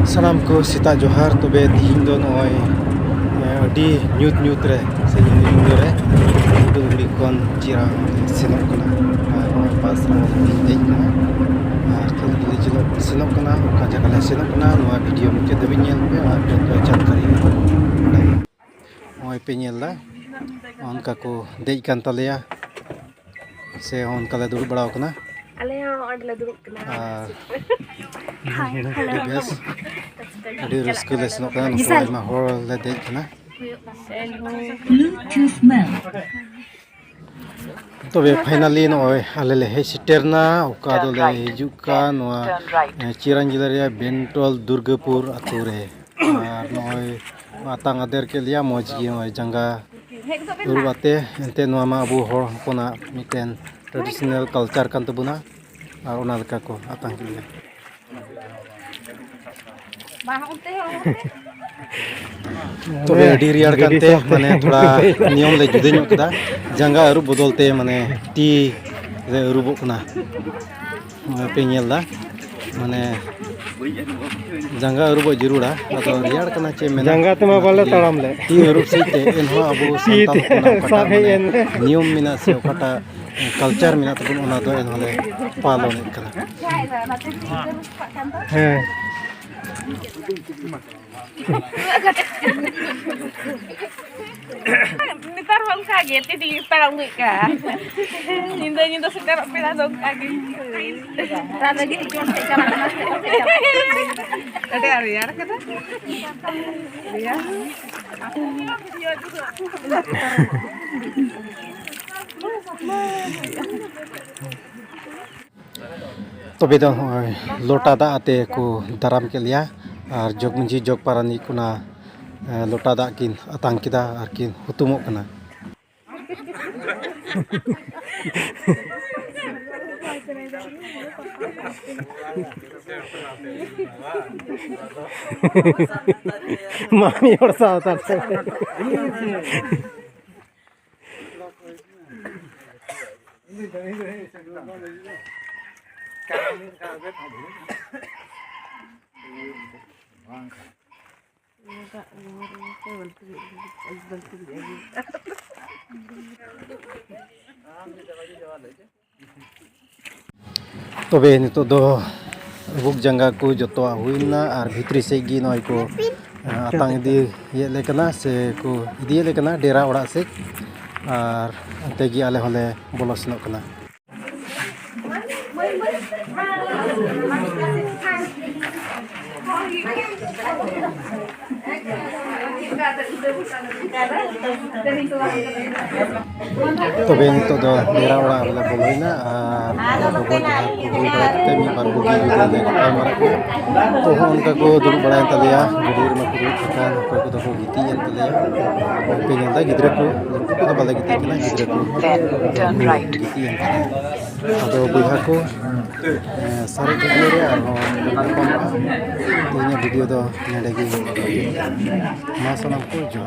Salam ko sita johar tobe tihin do noy adi nyut re se nyut re do uri kon jira senok kana noy pas rang dei kana kil dili jilo senok kana ka jaga le senok kana noy video mke debi nyel pe ar to jankari noy pe nyel la onka ko dei kan taleya se onka le dur baraw kana Ale yang ada duduk kena. Yes. Adi raska le senok kana no ma hor le dei kana Bluetooth mode. तबे finally नय आले हे सिटेरना ओका दो ले हिजुका नवा चिरां जिल्ला रे बेंटल दुर्गापुर आतु रे आर नय आतां आदेर के लिया मज गी नय जंगा उरबाते एंते नवा मा अबु हर होना मिटेन ट्रेडिशनल कल्चर कान तबुना आर ओना लका को आतां के लिया तबे अडी रियार कानते माने थोड़ा नियम ले जुदे ᱧᱚᱜ कदा जंगा अरु बदलते माने टी रे अरुबो कना पे नेलदा माने जंगा अरुबो जरूरा अतो रियार कना चे मेना जंगा तमा बाले तड़ाम ले टी अरुब सीते एनहो अबो संताल कोना नियम मिना से ओकाटा कल्चर मिना तबन ओना दो एनहोले पालन कना हैं Ntar bang kaget di parang ka. Nyinda sekarang pila dong kaget. Dan lagi di cara ada area kata. Dia. तबे दो लोटा दा आते को दाराम के लिया और जग मंजी जग पारानी कुना लोटा दा किन आतांग किदा आर किन हुतुमो कना मामी और सावतार से तबे नितो दो बुक जंगा को जतो हुइना और भितरी से गी नय को आतांग इदी ये लेकना से को इदी लेकना डेरा ओड़ा से और तेगी आले होले बोलसनो कना तबे नितो दो डेरा ओड़ा वाला बोलइना और बगो जहां को बुई बड़ा ते मी बार बुगी जुदा दे कैमरा को तो उनका को दुरु बड़ा तलिया गुडीर में कुदु खान को को तो गीती एन तलिया पेनेंदा गिद्रे को तो बाला गीती कना गिद्रे को गीती एन अदो बुहा को सारे वीडियो रे और तीन वीडियो दो नेडे गी मा सनम को जो